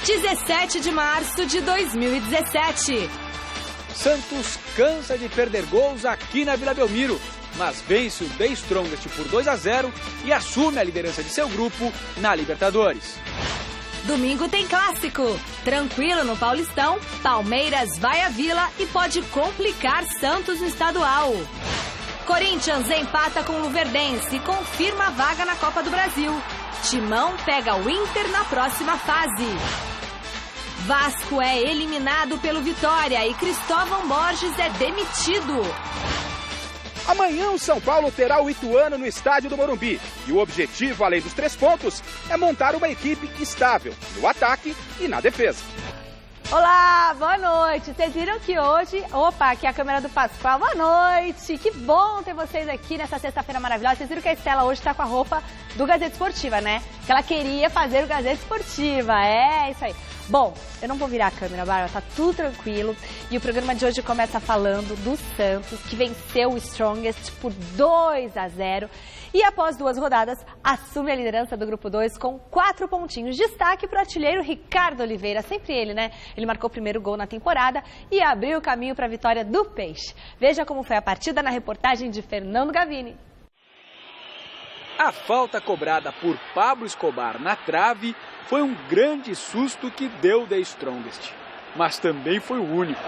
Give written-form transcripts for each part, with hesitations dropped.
17 de março de 2017. Santos cansa de perder gols aqui na Vila Belmiro, mas vence o The Strongest por 2-0 e assume a liderança de seu grupo na Libertadores. Domingo tem clássico. Tranquilo no Paulistão, Palmeiras vai à Vila e pode complicar Santos no estadual. Corinthians empata com o Luverdense e confirma a vaga na Copa do Brasil. Timão pega o Inter na próxima fase. Vasco é eliminado pelo Vitória e Cristóvão Borges é demitido. Amanhã o São Paulo terá o Ituano no estádio do Morumbi. E o objetivo, além dos 3 pontos, é montar uma equipe estável no ataque e na defesa. Olá, boa noite. Vocês viram que hoje... Opa, aqui é a câmera do Pascoal. Boa noite. Que bom ter vocês aqui nessa sexta-feira maravilhosa. Vocês viram que a Estela hoje está com a roupa do Gazeta Esportiva, né? Que ela queria fazer o Gazeta Esportiva. É, isso aí. Bom, eu não vou virar a câmera, Bárbara, tá tudo tranquilo. E o programa de hoje começa falando do Santos, que venceu o Strongest por 2-0. E após 2 rodadas, assume a liderança do Grupo 2 com 4 pontinhos. Destaque para o artilheiro Ricardo Oliveira, sempre ele, né? Ele marcou o primeiro gol na temporada e abriu o caminho para a vitória do Peixe. Veja como foi a partida na reportagem de Fernando Gavini. A falta cobrada por Pablo Escobar na trave foi um grande susto que deu The Strongest, mas também foi o único.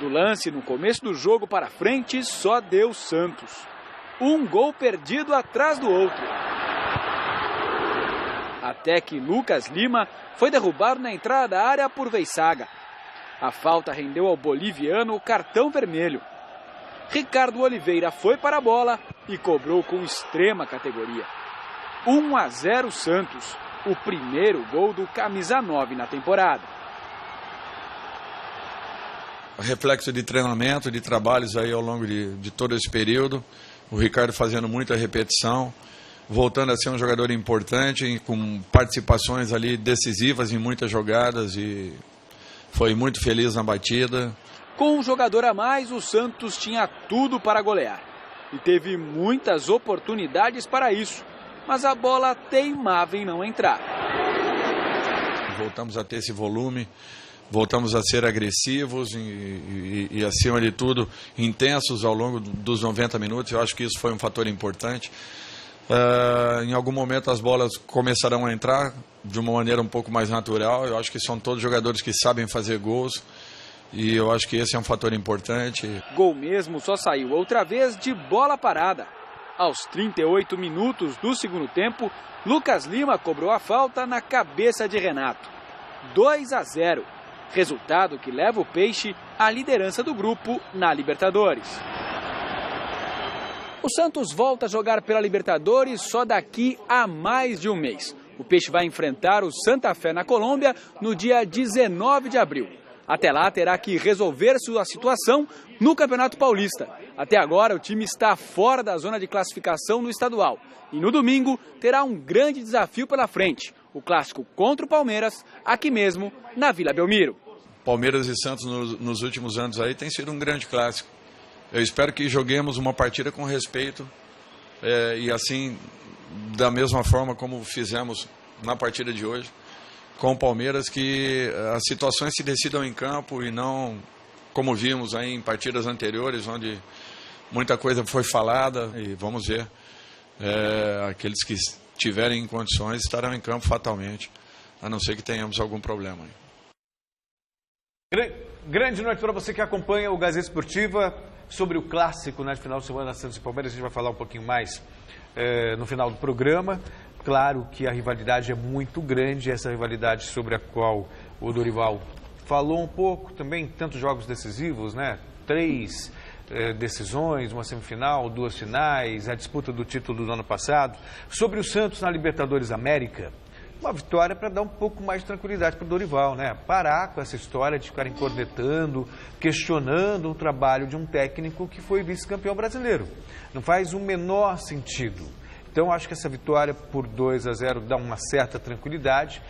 Do lance no começo do jogo para frente, só deu Santos. Um gol perdido atrás do outro. Até que Lucas Lima foi derrubado na entrada da área por Veiçaga. A falta rendeu ao boliviano o cartão vermelho. Ricardo Oliveira foi para a bola e cobrou com extrema categoria. 1-0 Santos, o primeiro gol do camisa 9 na temporada. Reflexo de treinamento, de trabalhos aí ao longo de todo esse período. O Ricardo fazendo muita repetição, voltando a ser um jogador importante, com participações ali decisivas em muitas jogadas e foi muito feliz na batida. Com um jogador a mais, o Santos tinha tudo para golear. E teve muitas oportunidades para isso, mas a bola teimava em não entrar. Voltamos a ter esse volume, voltamos a ser agressivos e acima de tudo, intensos ao longo dos 90 minutos. Eu acho que isso foi um fator importante. Em algum momento as bolas começarão a entrar de uma maneira um pouco mais natural. Eu acho que são todos jogadores que sabem fazer gols. E eu acho que esse é um fator importante. Gol mesmo só saiu outra vez de bola parada. Aos 38 minutos do segundo tempo, Lucas Lima cobrou a falta na cabeça de Renato. 2-0, resultado que leva o Peixe à liderança do grupo na Libertadores. O Santos volta a jogar pela Libertadores só daqui a mais de um mês. O Peixe vai enfrentar o Santa Fé na Colômbia no dia 19 de abril. Até lá terá que resolver sua situação no Campeonato Paulista. Até agora o time está fora da zona de classificação no estadual. E no domingo terá um grande desafio pela frente. O clássico contra o Palmeiras, aqui mesmo na Vila Belmiro. Palmeiras e Santos nos últimos anos aí tem sido um grande clássico. Eu espero que joguemos uma partida com respeito e assim, da mesma forma como fizemos na partida de hoje. Com o Palmeiras, que as situações se decidam em campo e não como vimos aí em partidas anteriores, onde muita coisa foi falada. E vamos ver, aqueles que estiverem em condições estarão em campo fatalmente, a não ser que tenhamos algum problema. Grande noite para você que acompanha o Gazeta Esportiva sobre o clássico, né, de final de semana, Santos e Palmeiras. A gente vai falar um pouquinho mais no final do programa. Claro que a rivalidade é muito grande, essa rivalidade sobre a qual o Dorival falou um pouco também, tantos jogos decisivos, né? 3 decisões, uma semifinal, 2 finais, a disputa do título do ano passado. Sobre o Santos na Libertadores América, uma vitória para dar um pouco mais de tranquilidade para o Dorival, né? Parar com essa história de ficarem cornetando, questionando o trabalho de um técnico que foi vice-campeão brasileiro. Não faz o menor sentido. Então, acho que essa vitória por 2-0 dá uma certa tranquilidade,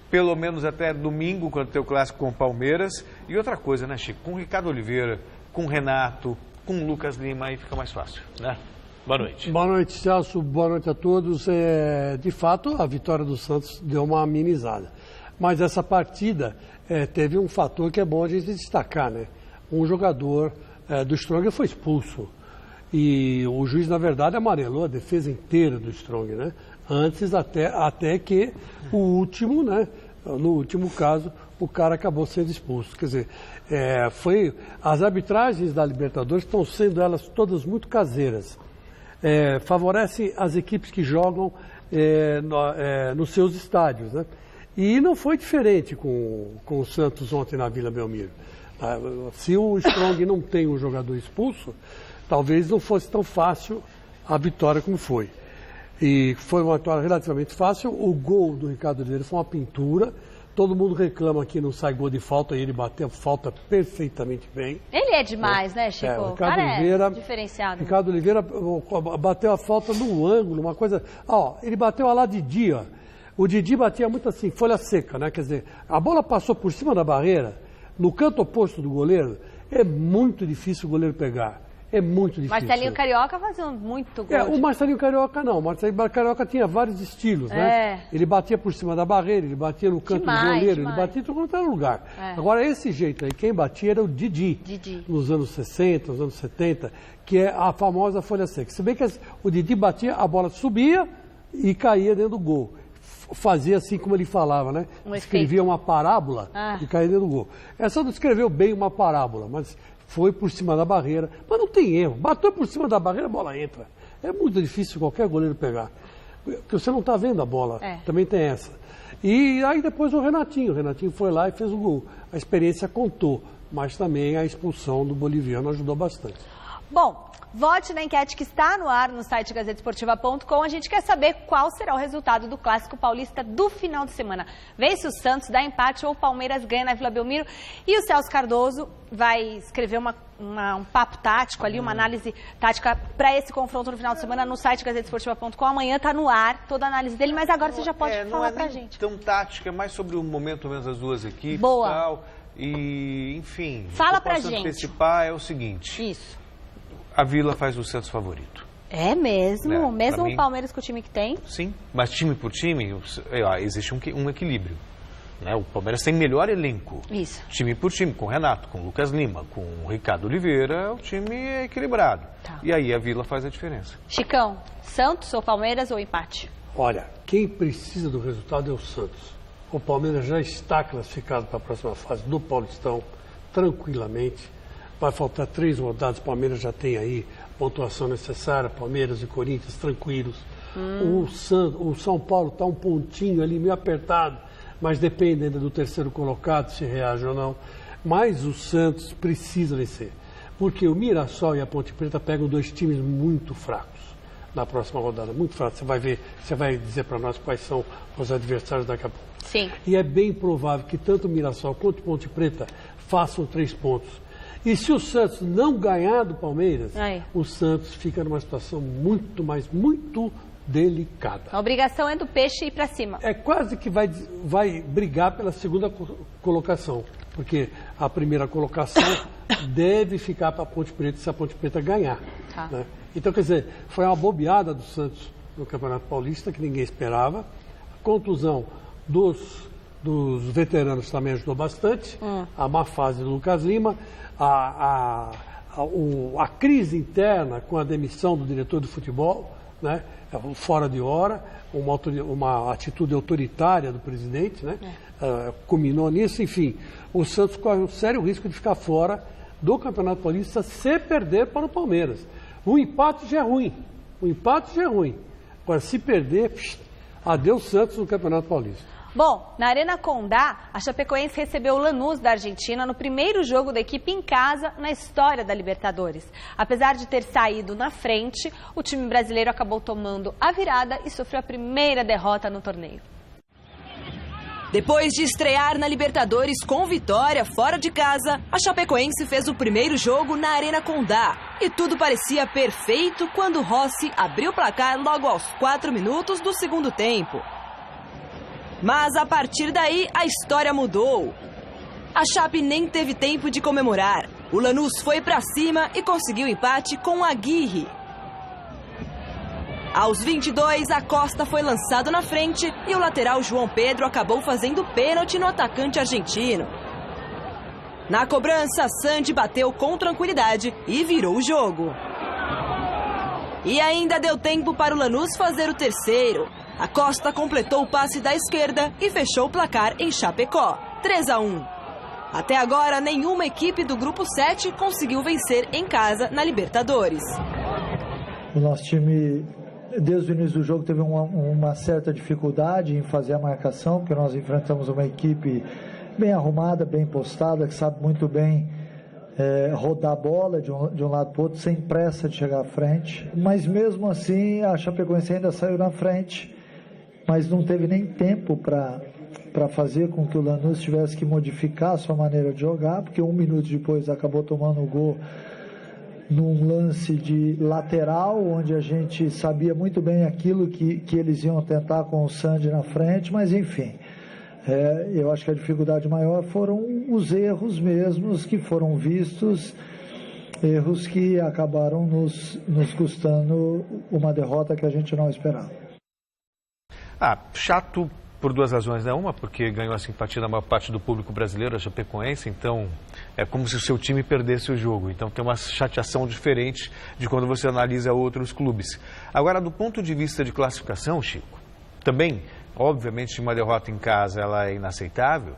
pelo menos até domingo, quando tem o clássico com o Palmeiras. E outra coisa, né, Chico? Com o Ricardo Oliveira, com o Renato, com o Lucas Lima, aí fica mais fácil, né? Boa noite. Boa noite, Celso. Boa noite a todos. De fato, a vitória do Santos deu uma amenizada. Mas essa partida teve um fator que é bom a gente destacar, né? Um jogador do Strong foi expulso. E o juiz, na verdade, amarelou a defesa inteira do Strong, né? Antes até que o último, né? No último caso, o cara acabou sendo expulso. Quer dizer, as arbitragens da Libertadores estão sendo elas todas muito caseiras. Favorece as equipes que jogam nos seus estádios, né? E não foi diferente com o Santos ontem na Vila Belmiro. Se o Strong não tem um jogador expulso, talvez não fosse tão fácil a vitória como foi. E foi uma vitória relativamente fácil. O gol do Ricardo Oliveira foi uma pintura. Todo mundo reclama que não sai gol de falta e ele bateu a falta perfeitamente bem. Ele é demais, né, Chico? O Ricardo Oliveira, diferenciado. Ricardo Oliveira bateu a falta no ângulo, uma coisa... ele bateu a lá Didi, ó. O Didi batia muito assim, folha seca, né? Quer dizer, a bola passou por cima da barreira, no canto oposto do goleiro, é muito difícil o goleiro pegar. É muito difícil. Marcelinho Carioca fazia muito gol. O Marcelinho Carioca não. O Marcelinho Carioca tinha vários estilos, né? Ele batia por cima da barreira, ele batia no canto do goleiro, ele batia em todo quanto era lugar. Agora, esse jeito aí, quem batia era o Didi. Nos anos 60, nos anos 70, que é a famosa folha seca. Se bem que o Didi batia, a bola subia e caía dentro do gol. Fazia assim como ele falava, né? Escrevia uma parábola e caía dentro do gol. Essa não escreveu bem uma parábola, mas foi por cima da barreira. Mas não tem erro. Bateu por cima da barreira, a bola entra. É muito difícil qualquer goleiro pegar. Porque você não está vendo a bola. Também tem essa. E aí depois o Renatinho. O Renatinho foi lá e fez o gol. A experiência contou, mas também a expulsão do boliviano ajudou bastante. Bom, vote na enquete que está no ar no site gazetesportiva.com. A gente quer saber qual será o resultado do Clássico Paulista do final de semana. Vence o Santos, dá empate ou o Palmeiras ganha na Vila Belmiro. E o Celso Cardoso vai escrever um papo tático ali, uma análise tática para esse confronto no final de semana no site gazetesportiva.com. Amanhã está no ar toda a análise dele, mas agora você já pode falar pra gente. Não é tão tática, é mais sobre o momento mesmo das duas equipes. Boa. Tal, e, enfim, fala o que eu posso antecipar é o seguinte. Isso. A Vila faz o Santos favorito. É mesmo? Mesmo o Palmeiras com o time que tem? Sim, mas time por time, existe um equilíbrio. Né? O Palmeiras tem melhor elenco. Isso. Time por time, com o Renato, com o Lucas Lima, com o Ricardo Oliveira, o time é equilibrado. Tá. E aí a Vila faz a diferença. Chicão, Santos ou Palmeiras ou empate? Olha, quem precisa do resultado é o Santos. O Palmeiras já está classificado para a próxima fase do Paulistão, tranquilamente. Vai faltar 3 rodadas, o Palmeiras já tem aí pontuação necessária, Palmeiras e Corinthians tranquilos. O São Paulo está um pontinho ali meio apertado, mas depende ainda do terceiro colocado, se reage ou não. Mas o Santos precisa vencer, porque o Mirassol e a Ponte Preta pegam 2 times muito fracos na próxima rodada, muito fracos. Você vai dizer para nós quais são os adversários daqui a pouco. Sim. E é bem provável que tanto o Mirassol quanto a Ponte Preta façam 3 pontos. E se o Santos não ganhar do Palmeiras, o Santos fica numa situação muito delicada. A obrigação é do Peixe ir para cima. É quase que vai brigar pela segunda colocação, porque a primeira colocação deve ficar para a Ponte Preta se a Ponte Preta ganhar. Tá. Né? Então, quer dizer, foi uma bobeada do Santos no Campeonato Paulista, que ninguém esperava. A contusão dos veteranos também ajudou bastante. A má fase do Lucas Lima. A crise interna com a demissão do diretor de futebol, né, fora de hora, uma atitude autoritária do presidente, né, culminou nisso. Enfim, o Santos corre um sério risco de ficar fora do Campeonato Paulista se perder para o Palmeiras. O empate já é ruim. Agora, se perder, adeus Santos no Campeonato Paulista. Bom, na Arena Condá, a Chapecoense recebeu o Lanús da Argentina no primeiro jogo da equipe em casa na história da Libertadores. Apesar de ter saído na frente, o time brasileiro acabou tomando a virada e sofreu a primeira derrota no torneio. Depois de estrear na Libertadores com vitória fora de casa, a Chapecoense fez o primeiro jogo na Arena Condá. E tudo parecia perfeito quando Rossi abriu o placar logo aos 4 minutos do segundo tempo. Mas a partir daí a história mudou. A Chape nem teve tempo de comemorar. O Lanús foi pra cima e conseguiu empate com o Aguirre. Aos 22, a Costa foi lançado na frente e o lateral João Pedro acabou fazendo pênalti no atacante argentino. Na cobrança, Sandy bateu com tranquilidade e virou o jogo. E ainda deu tempo para o Lanús fazer o terceiro. A Costa completou o passe da esquerda e fechou o placar em Chapecó, 3-1. Até agora, nenhuma equipe do Grupo 7 conseguiu vencer em casa na Libertadores. O nosso time, desde o início do jogo, teve uma certa dificuldade em fazer a marcação, porque nós enfrentamos uma equipe bem arrumada, bem postada, que sabe muito bem rodar a bola de um lado para o outro, sem pressa de chegar à frente. Mas mesmo assim, a Chapecoense ainda saiu na frente, mas não teve nem tempo para fazer com que o Lanús tivesse que modificar a sua maneira de jogar, porque 1 minuto depois acabou tomando o gol num lance de lateral, onde a gente sabia muito bem aquilo que eles iam tentar com o Sandy na frente, mas enfim, eu acho que a dificuldade maior foram os erros mesmos que foram vistos, erros que acabaram nos custando uma derrota que a gente não esperava. Chato por 2 razões, né? Uma, porque ganhou a simpatia da maior parte do público brasileiro, a Chapecoense, então é como se o seu time perdesse o jogo. Então tem uma chateação diferente de quando você analisa outros clubes. Agora, do ponto de vista de classificação, Chico, também, obviamente, uma derrota em casa ela é inaceitável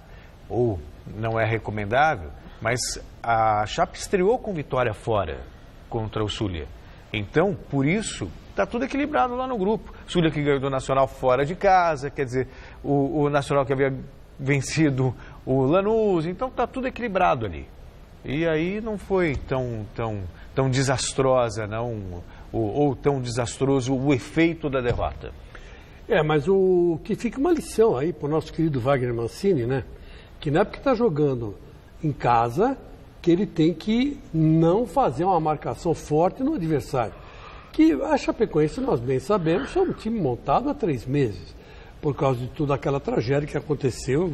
ou não é recomendável, mas a Chape estreou com vitória fora contra o Zulia. Então, por isso, está tudo equilibrado lá no grupo. Zulia que ganhou do Nacional fora de casa, quer dizer, o Nacional que havia vencido o Lanús, então está tudo equilibrado ali. E aí não foi tão desastrosa, não, ou tão desastroso o efeito da derrota. Mas o que fica uma lição aí para o nosso querido Wagner Mancini, né? Que não é porque está jogando em casa que ele tem que não fazer uma marcação forte no adversário. Que a Chapecoense, nós bem sabemos, é um time montado há 3 meses, por causa de toda aquela tragédia que aconteceu,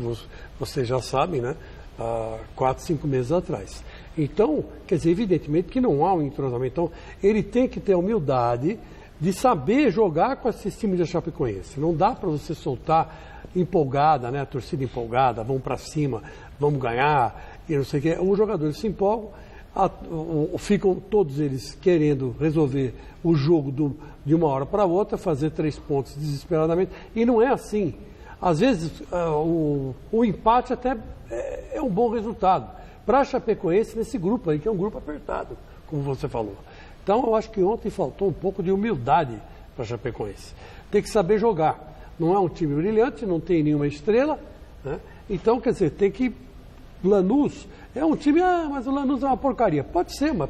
vocês já sabem, né? Há 4, 5 meses atrás. Então, quer dizer, evidentemente que não há um entrosamento. Então, ele tem que ter a humildade de saber jogar com esse time da Chapecoense. Não dá para você soltar empolgada, né? A torcida empolgada, vamos para cima, vamos ganhar, e não sei o quê. Os jogadores se empolgam, ficam todos eles querendo resolver o jogo de uma hora para outra, fazer 3 pontos desesperadamente, e não é assim. Às vezes o empate até é um bom resultado para a Chapecoense nesse grupo aí, que é um grupo apertado, como você falou. Então eu acho que ontem faltou um pouco de humildade para a Chapecoense. Tem que saber jogar. Não é um time brilhante, não tem nenhuma estrela, né? Então, quer dizer, tem que... Lanús é um time, mas o Lanús é uma porcaria. Pode ser, mas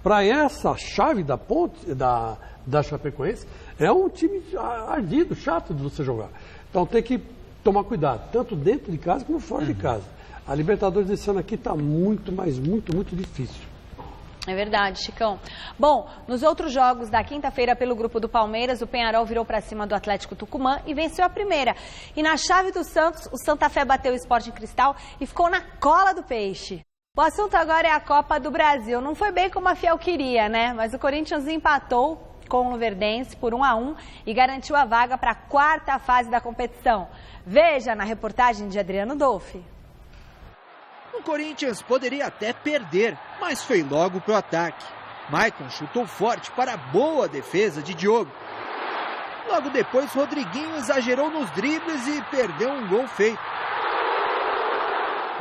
para essa chave da ponte, da Chapecoense, é um time ardido, chato de você jogar. Então tem que tomar cuidado, tanto dentro de casa como fora de casa. A Libertadores desse ano aqui está muito, mas muito, muito difícil. É verdade, Chicão. Bom, nos outros jogos da quinta-feira pelo grupo do Palmeiras, o Peñarol virou para cima do Atlético Tucumã e venceu a primeira. E na chave do Santos, o Santa Fé bateu o Sporting Cristal e ficou na cola do peixe. O assunto agora é a Copa do Brasil. Não foi bem como a Fiel queria, né? Mas o Corinthians empatou com o Luverdense por 1-1 e garantiu a vaga para a 4ª fase da competição. Veja na reportagem de Adriano Dolfi. O Corinthians poderia até perder, mas foi logo pro ataque. Maicon chutou forte para a boa defesa de Diogo. Logo depois, Rodriguinho exagerou nos dribles e perdeu um gol feito.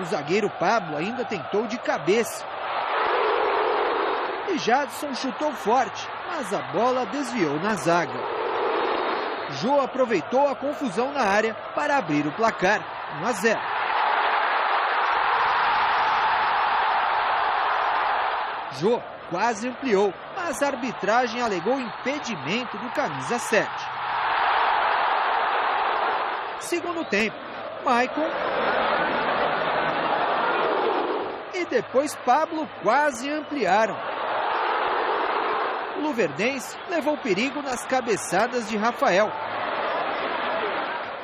O zagueiro Pablo ainda tentou de cabeça. E Jadson chutou forte, mas a bola desviou na zaga. Jô aproveitou a confusão na área para abrir o placar, 1-0. Jô quase ampliou, mas a arbitragem alegou impedimento do camisa 7. Segundo tempo, Maicon e depois Pablo quase ampliaram. O Luverdense levou perigo nas cabeçadas de Rafael.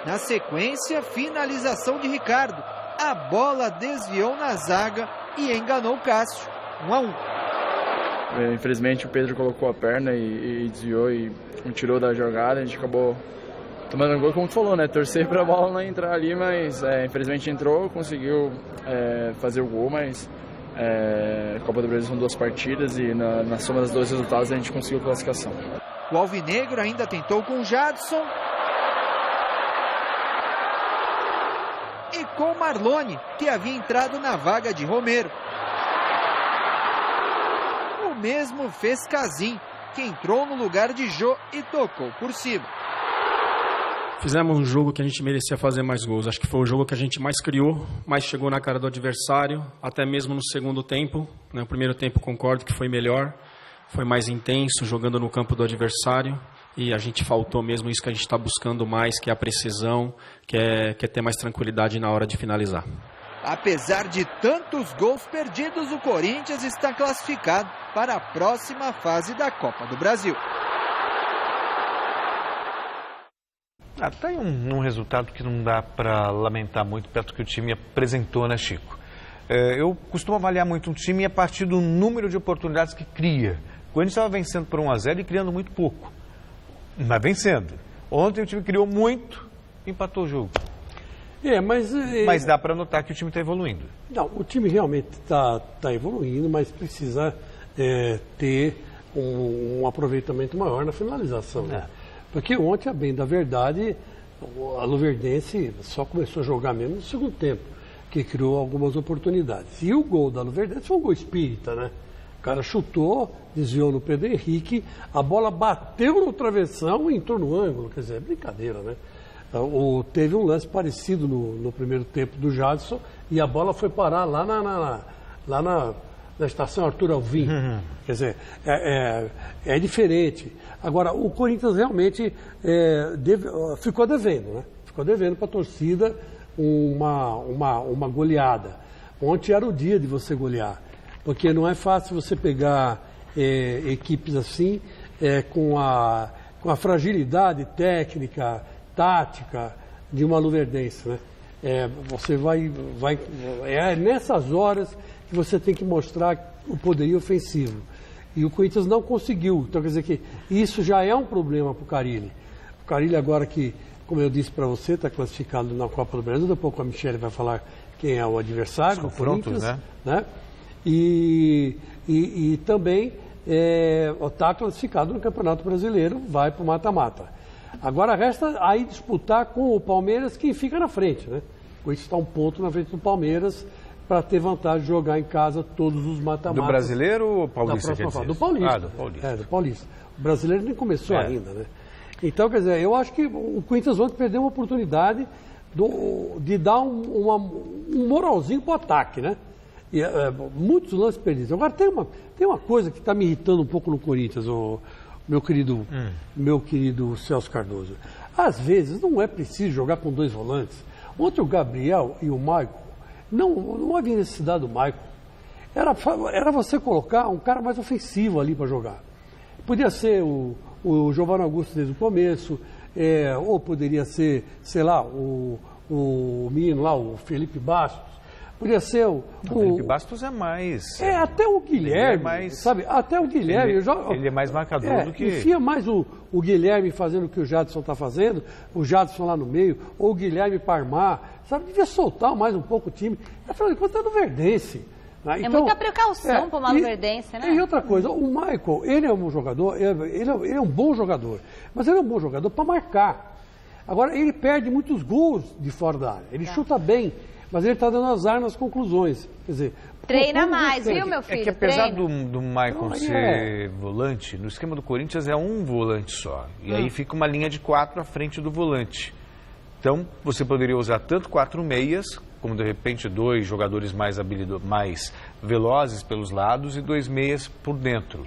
Na sequência, finalização de Ricardo. A bola desviou na zaga e enganou Cássio, 1-1. Infelizmente o Pedro colocou a perna e desviou e tirou da jogada. A gente acabou tomando um gol, como tu falou, né? Torcer para a bola não entrar ali, mas infelizmente entrou, conseguiu fazer o gol, mas a Copa do Brasil são 2 partidas e na soma dos 2 resultados a gente conseguiu a classificação. O alvinegro ainda tentou com o Jadson e com o Marlone, que havia entrado na vaga de Romero. O mesmo fez Casim, que entrou no lugar de Jô e tocou por cima. Fizemos um jogo que a gente merecia fazer mais gols. Acho que foi o jogo que a gente mais criou, mais chegou na cara do adversário, até mesmo no segundo tempo. Né? O primeiro tempo concordo que foi melhor, foi mais intenso, jogando no campo do adversário. E a gente faltou mesmo isso que a gente está buscando mais, que é a precisão, que é ter mais tranquilidade na hora de finalizar. Apesar de tantos gols perdidos, o Corinthians está classificado para a próxima fase da Copa do Brasil. Tá aí um resultado que não dá para lamentar muito perto do que o time apresentou, né, Chico? Eu costumo avaliar muito um time a partir do número de oportunidades que cria. O Corinthians estava vencendo por 1-0 e criando muito pouco, mas vencendo. Ontem o time criou muito, empatou o jogo. Mas dá para notar que o time está evoluindo. Não, o time realmente está evoluindo, mas precisa ter um aproveitamento maior na finalização. Né? Porque ontem, a bem da verdade, a Luverdense só começou a jogar mesmo no segundo tempo, que criou algumas oportunidades. E o gol da Luverdense foi um gol espírita, né? O cara chutou, desviou no Pedro Henrique, a bola bateu no travessão e entrou no ângulo. Quer dizer, é brincadeira, né? Teve um lance parecido no primeiro tempo do Jadson e a bola foi parar lá na estação Arthur Alvim. Quer dizer, é diferente. Agora, o Corinthians realmente ficou devendo, né? Ficou devendo para a torcida uma goleada. Ontem era o dia de você golear, porque não é fácil você pegar equipes assim, com a fragilidade técnica, tática de uma Luverdense, né? Você é nessas horas que você tem que mostrar o poderio ofensivo. E o Corinthians não conseguiu. Então, quer dizer que isso já é um problema para o Carille. O Carille agora que, como eu disse para você, está classificado na Copa do Brasil. Daqui a pouco a Michele vai falar quem é o adversário. Os confrontos, né? E também está classificado no Campeonato Brasileiro, vai para o mata-mata. Agora resta aí disputar com o Palmeiras quem fica na frente, né? O Corinthians está um ponto na frente do Palmeiras para ter vantagem de jogar em casa todos os mata-matas. Do brasileiro ou paulista? Do Paulista. Do Paulista. Do Paulista. O brasileiro nem começou ainda, né? Então, quer dizer, eu acho que o Corinthians ontem perdeu uma oportunidade de dar um moralzinho para o ataque, né? E, muitos lances perdidos. Agora, tem uma coisa que está me irritando um pouco no Corinthians, meu querido Celso Cardoso. Às vezes, não é preciso jogar com 2 volantes. Ontem o Gabriel e o Maicon, não havia necessidade do Maicon. Era você colocar um cara mais ofensivo ali para jogar. Podia ser o Giovanni Augusto desde o começo, ou poderia ser, sei lá, o menino lá, o Felipe Bastos. Podia ser o Felipe Bastos é mais... até o Guilherme, sabe? Até o Guilherme... Ele é mais marcador do que... Enfia mais o Guilherme fazendo o que o Jadson está fazendo, o Jadson lá no meio, ou o Guilherme Parmar, sabe? Devia soltar mais um pouco o time. Afinal de contas, é do Verdense. Né? Então, muita precaução para o Luverdense, né? E outra coisa, o Michael, ele é um jogador, ele é um bom jogador, mas ele é um bom jogador para marcar. Agora, ele perde muitos gols de fora da área. Ele chuta bem, mas ele está dando azar nas conclusões. Quer dizer, treina mais, viu, meu filho? É que apesar do Michael ser volante, no esquema do Corinthians é um volante só. E aí fica uma linha de 4 à frente do volante. Então, você poderia usar tanto 4 meias, como de repente 2 jogadores mais velozes pelos lados e 2 meias por dentro.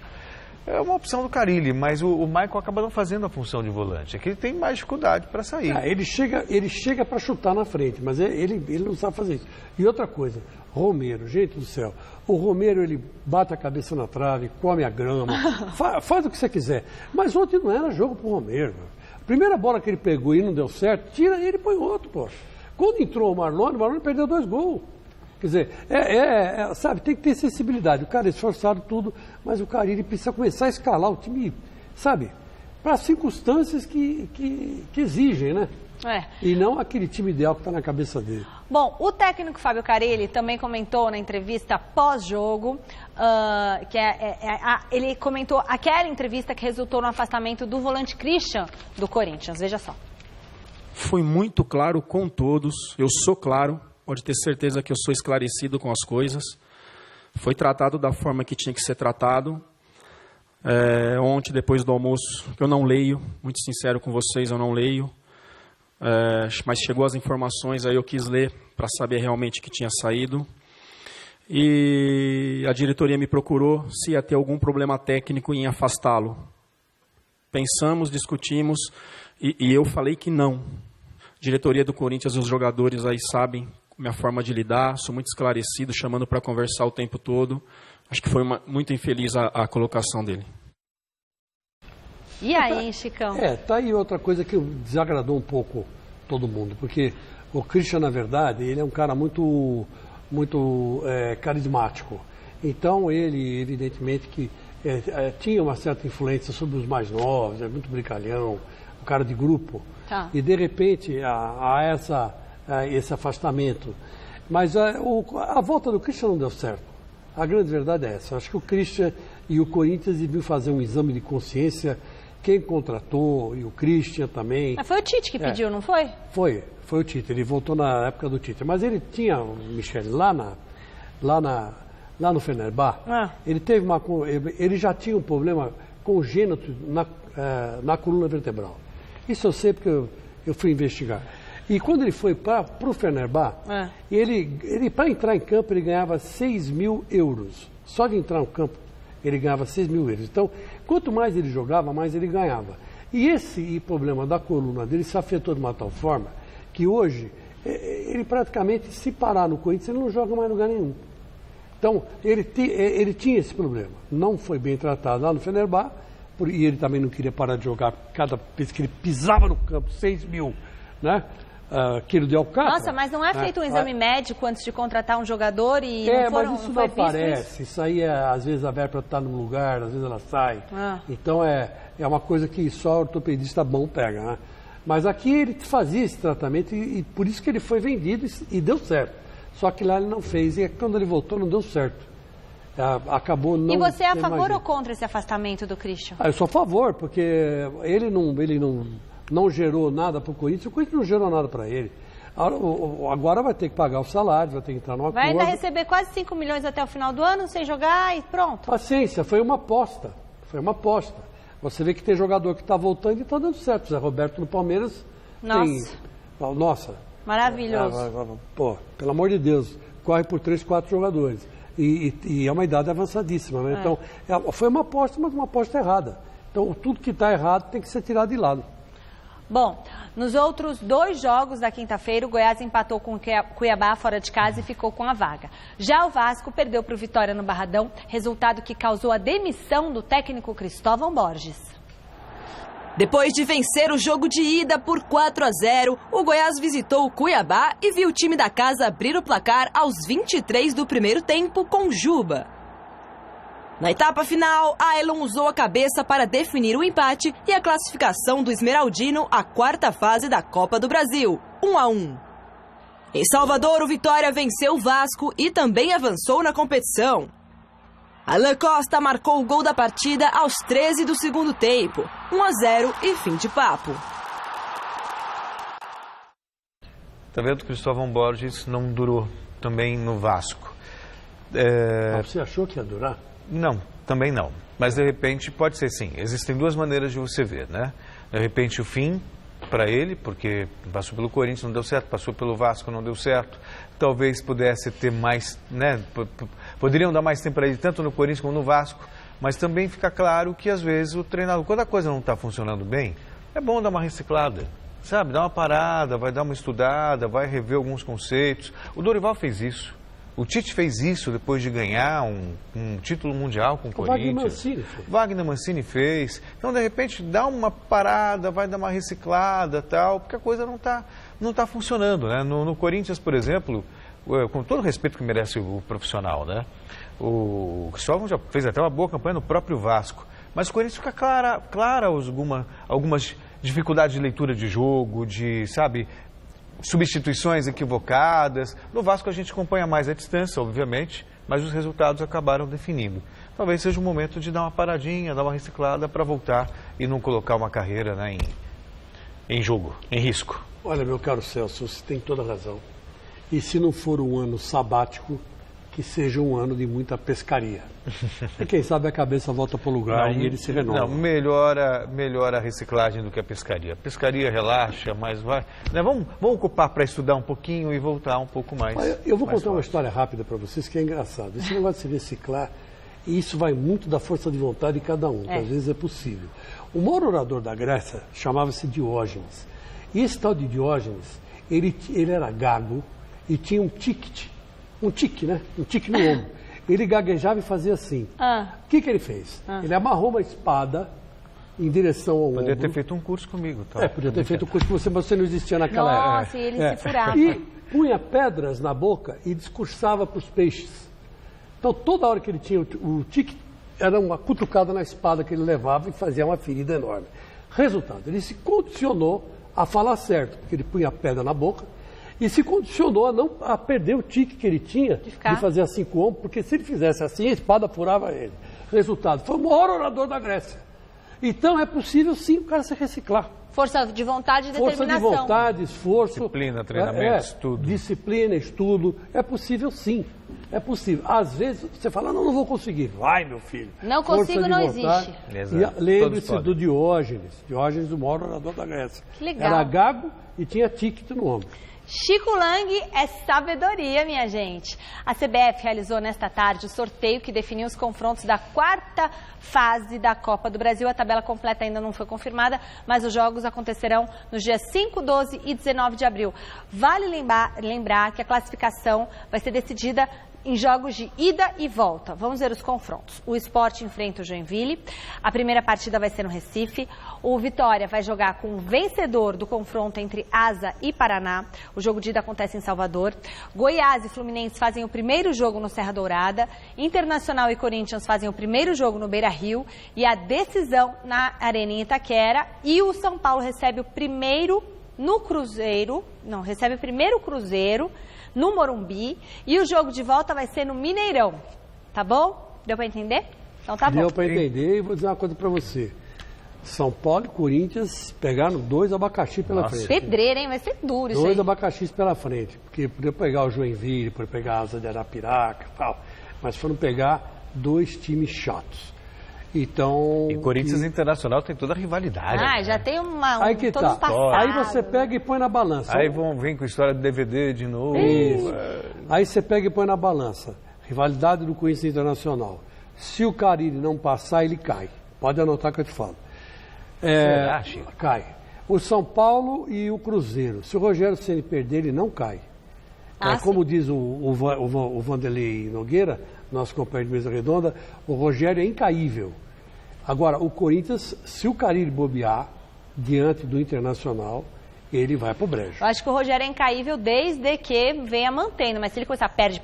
É uma opção do Carille, mas o Michael acaba não fazendo a função de volante. É que ele tem mais dificuldade para sair. Ele chega para chutar na frente, mas ele não sabe fazer isso. E outra coisa, Romero, gente do céu, o Romero ele bate a cabeça na trave, come a grama, faz o que você quiser. Mas ontem não era jogo pro Romero. A primeira bola que ele pegou e não deu certo, tira ele e põe outro, poxa. Quando entrou o Marlone perdeu 2 gols. Quer dizer, sabe, tem que ter sensibilidade. O cara é esforçado tudo, mas o cara ele precisa começar a escalar o time, sabe, para circunstâncias que exigem, né? E não aquele time ideal que está na cabeça dele. Bom, o técnico Fábio Carelli também comentou na entrevista pós-jogo, ele comentou aquela entrevista que resultou no afastamento do volante Christian do Corinthians. Veja só. Fui muito claro com todos, eu sou claro, pode ter certeza que eu sou esclarecido com as coisas. Foi tratado da forma que tinha que ser tratado. Ontem, depois do almoço, eu não leio, muito sincero com vocês, eu não leio. Mas chegou as informações, aí eu quis ler para saber realmente que tinha saído. E a diretoria me procurou se ia ter algum problema técnico em afastá-lo. Pensamos, discutimos e eu falei que não. Diretoria do Corinthians, os jogadores aí sabem minha forma de lidar, sou muito esclarecido, chamando para conversar o tempo todo. Acho que foi muito infeliz a colocação dele. E aí, Chicão? Tá aí outra coisa que desagradou um pouco todo mundo, porque o Christian, na verdade, ele é um cara muito carismático. Então, ele, evidentemente, que tinha uma certa influência sobre os mais novos, é muito brincalhão, um cara de grupo. Tá. E, de repente, há esse afastamento. Mas a volta do Christian não deu certo. A grande verdade é essa. Acho que o Christian e o Corinthians deviam fazer um exame de consciência. Quem contratou, e o Christian também. Mas foi o Tite que pediu, não foi? Foi o Tite, ele voltou na época do Tite. Mas ele tinha, Michele, lá no Fenerbahçe, ele já tinha um problema congênito na coluna vertebral. Isso eu sei porque eu fui investigar. E quando ele foi para o Fenerbahçe, ele para entrar em campo, ele ganhava 6 mil euros. Só de entrar no campo, ele ganhava 6 mil euros. Então, quanto mais ele jogava, mais ele ganhava. E esse problema da coluna dele se afetou de uma tal forma que hoje, ele praticamente, se parar no Corinthians, ele não joga mais em lugar nenhum. Então, ele tinha esse problema. Não foi bem tratado lá no Fenerbahçe, e ele também não queria parar de jogar cada vez que ele pisava no campo, 6 mil, né? Quilo de alcatra. Nossa, mas não é feito um exame médico antes de contratar um jogador e mas isso não aparece. Isso aí, às vezes, a verba está num lugar, às vezes ela sai. Então, é uma coisa que só ortopedista bom pega, né? Mas aqui ele fazia esse tratamento e por isso que ele foi vendido e deu certo. Só que lá ele não fez e quando ele voltou não deu certo. Acabou não... E você é a favor ou contra esse afastamento do Christian? Eu sou a favor, porque ele não gerou nada para o Corinthians não gerou nada para ele. Agora vai ter que pagar o salário, vai ter que entrar no acordo. Vai ainda receber quase 5 milhões até o final do ano, sem jogar e pronto. Paciência, foi uma aposta. Você vê que tem jogador que está voltando e está dando certo. O Zé Roberto no Palmeiras Nossa. Maravilhoso. Pelo amor de Deus, corre por 3, 4 jogadores. E é uma idade avançadíssima, né? Então, foi uma aposta, mas uma aposta errada. Então, tudo que está errado tem que ser tirado de lado. Bom, nos outros 2 jogos da quinta-feira, o Goiás empatou com o Cuiabá fora de casa e ficou com a vaga. Já o Vasco perdeu para o Vitória no Barradão, resultado que causou a demissão do técnico Cristóvão Borges. Depois de vencer o jogo de ida por 4-0, o Goiás visitou o Cuiabá e viu o time da casa abrir o placar aos 23 do primeiro tempo com Juba. Na etapa final, Ailon usou a cabeça para definir o empate e a classificação do Esmeraldino à 4ª fase da Copa do Brasil, 1-1. Em Salvador, o Vitória venceu o Vasco e também avançou na competição. Alan Costa marcou o gol da partida aos 13 do segundo tempo, 1-0 e fim de papo. Tá vendo que o Cristóvão Borges não durou também no Vasco? Você achou que ia durar? Não, também não. Mas, de repente, pode ser sim. Existem 2 maneiras de você ver, né? De repente, o fim para ele, porque passou pelo Corinthians, não deu certo, passou pelo Vasco, não deu certo. Talvez pudesse ter mais, né? Poderiam dar mais tempo para ele, tanto no Corinthians como no Vasco. Mas também fica claro que, às vezes, o treinador, quando a coisa não está funcionando bem, é bom dar uma reciclada. Sabe, dar uma parada, vai dar uma estudada, vai rever alguns conceitos. O Dorival fez isso. O Tite fez isso depois de ganhar um título mundial com o Corinthians. Wagner Mancini fez. Então, de repente, dá uma parada, vai dar uma reciclada, tal, porque a coisa não tá funcionando, né? No Corinthians, por exemplo, com todo o respeito que merece o profissional, né? O Cristóvão já fez até uma boa campanha no próprio Vasco. Mas o Corinthians fica clara algumas dificuldades de leitura de jogo, sabe, substituições equivocadas. No Vasco a gente acompanha mais a distância, obviamente, mas os resultados acabaram definindo. Talvez seja o momento de dar uma paradinha, dar uma reciclada para voltar e não colocar uma carreira, né, em jogo, em risco. Olha, meu caro Celso, você tem toda a razão. E se não for um ano sabático, que seja um ano de muita pescaria. E quem sabe a cabeça volta para o lugar e ele se renova. Não, melhora a reciclagem do que a pescaria. A pescaria relaxa, mas vai... Né, vamos ocupar para estudar um pouquinho e voltar um pouco mais. Eu vou contar uma história rápida para vocês que é engraçado. Esse negócio de se reciclar, e isso vai muito da força de vontade de cada um, que às vezes é possível. O maior orador da Grécia chamava-se Diógenes. E esse tal de Diógenes, ele era gago e tinha um tique, né? Um tique no ombro. Ele gaguejava e fazia assim. O que ele fez? Ele amarrou uma espada em direção ao ombro. Podia ter feito um curso comigo. Tá? Podia ter feito um curso com você, mas você não existia naquela época. Nossa, e ele se furava. E punha pedras na boca e discursava para os peixes. Então, toda hora que ele tinha o tique, era uma cutucada na espada que ele levava e fazia uma ferida enorme. Resultado, ele se condicionou a falar certo, porque ele punha a pedra na boca, e se condicionou a perder o tique que ele tinha de fazer assim com o ombro, porque se ele fizesse assim, a espada furava ele. Resultado, foi o maior orador da Grécia. Então é possível sim o cara se reciclar. Força de vontade e determinação. Força de vontade, esforço. Disciplina, treinamento, estudo. Disciplina, estudo. É possível sim. É possível. Às vezes você fala, não vou conseguir. Vai, meu filho. Não consigo, não existe. Lembre-se do Diógenes. Diógenes, o maior orador da Grécia. Que legal. Era gago e tinha tique no ombro. Chico Lang é sabedoria, minha gente. A CBF realizou nesta tarde o sorteio que definiu os confrontos da quarta fase da Copa do Brasil. A tabela completa ainda não foi confirmada, mas os jogos acontecerão nos dias 5, 12 e 19 de abril. Vale lembrar que a classificação vai ser decidida em jogos de ida e volta. Vamos ver os confrontos. O Sport enfrenta o Joinville. A primeira partida vai ser no Recife. O Vitória vai jogar com o vencedor do confronto entre Asa e Paraná. O jogo de ida acontece em Salvador. Goiás e Fluminense fazem o primeiro jogo no Serra Dourada. Internacional e Corinthians fazem o primeiro jogo no Beira-Rio. E a decisão na Arena em Itaquera. E o São Paulo recebe o primeiro no Cruzeiro. Não, recebe o primeiro Cruzeiro no Morumbi, e o jogo de volta vai ser no Mineirão, tá bom? Deu para entender? Então tá bom. Deu para entender, e vou dizer uma coisa para você. São Paulo e Corinthians pegaram 2 abacaxi pela frente. Pedreira, hein? Vai ser duro isso aí. 2 abacaxis pela frente, porque podia pegar o Joinville, podia pegar a Asa de Arapiraca e tal, mas foram pegar 2 times chatos. Então, e Corinthians Internacional tem toda a rivalidade. Já tem aí que tá. Aí você pega e põe na balança. Aí vão vir com a história do DVD de novo. Isso. Aí você pega e põe na balança. Rivalidade do Corinthians Internacional. Se o Carille não passar, ele cai. Pode anotar que eu te falo. Será, Chico? Cai. O São Paulo e o Cruzeiro. Se o Rogério Ceni perder, ele não cai. Como diz o Vanderlei Nogueira, nosso companheiro de mesa redonda, o Rogério é incaível. Agora, o Corinthians, se o Carille bobear diante do Internacional, ele vai pro brejo. Eu acho que o Rogério é incaível desde que venha mantendo, mas se ele começar perde,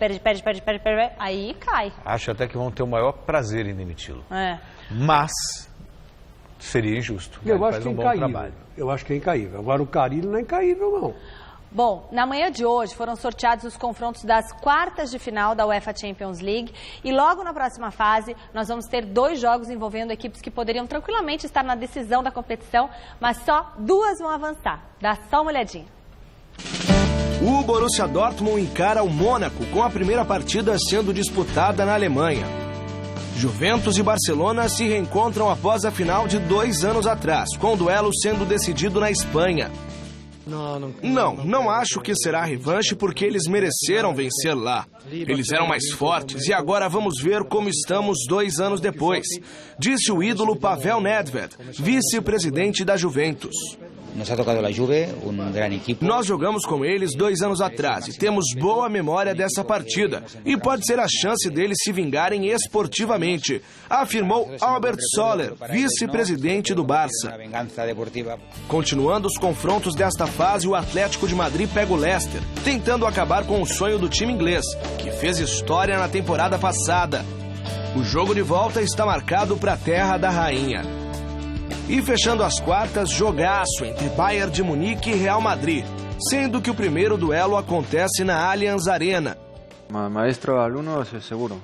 aí cai. Acho até que vão ter o maior prazer em demiti-lo. Mas seria injusto. Eu acho que é incaível. Eu acho que é incaível. Agora, o Carille não é incaível, não. Bom, na manhã de hoje foram sorteados os confrontos das quartas de final da UEFA Champions League e logo na próxima fase nós vamos ter 2 jogos envolvendo equipes que poderiam tranquilamente estar na decisão da competição, mas só 2 vão avançar. Dá só uma olhadinha. O Borussia Dortmund encara o Mônaco com a primeira partida sendo disputada na Alemanha. Juventus e Barcelona se reencontram após a final de 2 anos atrás, com o duelo sendo decidido na Espanha. Não acho que será a revanche porque eles mereceram vencer lá. Eles eram mais fortes e agora vamos ver como estamos 2 anos depois, disse o ídolo Pavel Nedved, vice-presidente da Juventus. Nós jogamos com eles 2 anos atrás e temos boa memória dessa partida. E pode ser a chance deles se vingarem esportivamente, afirmou Albert Soler, vice-presidente do Barça. Continuando os confrontos desta fase, o Atlético de Madrid pega o Leicester, tentando acabar com o sonho do time inglês, que fez história na temporada passada. O jogo de volta está marcado para a Terra da Rainha. E fechando as quartas, jogaço entre Bayern de Munique e Real Madrid, sendo que o primeiro duelo acontece na Allianz Arena. Maestro-aluno, seguro.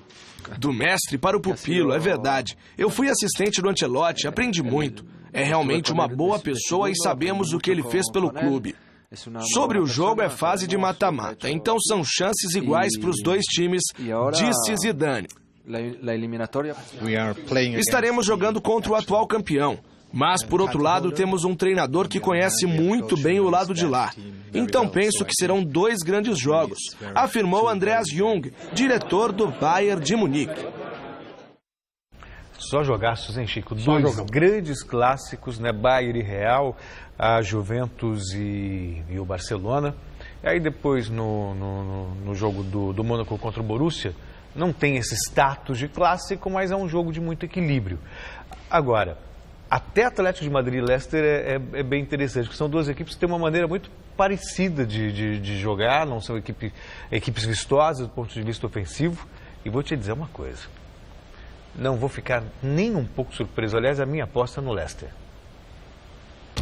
Do mestre para o pupilo, é verdade. Eu fui assistente do Ancelotti, aprendi muito. É realmente uma boa pessoa e sabemos o que ele fez pelo clube. Sobre o jogo, é fase de mata-mata, então são chances iguais para os 2 times, disse Zidane. Estaremos jogando contra o atual campeão. Mas, por outro lado, temos um treinador que conhece muito bem o lado de lá. Então penso que serão 2 grandes jogos, afirmou Andreas Jung, diretor do Bayern de Munique. Só jogaços, hein, Chico? 2 grandes clássicos, né? Bayern e Real, a Juventus e o Barcelona. E aí depois, no jogo do Mônaco contra o Borussia, não tem esse status de clássico, mas é um jogo de muito equilíbrio. Agora, até Atlético de Madrid e Leicester é bem interessante, porque são 2 equipes que têm uma maneira muito parecida de jogar, não são equipes vistosas do ponto de vista ofensivo. E vou te dizer uma coisa, não vou ficar nem um pouco surpreso, aliás, a minha aposta no Leicester.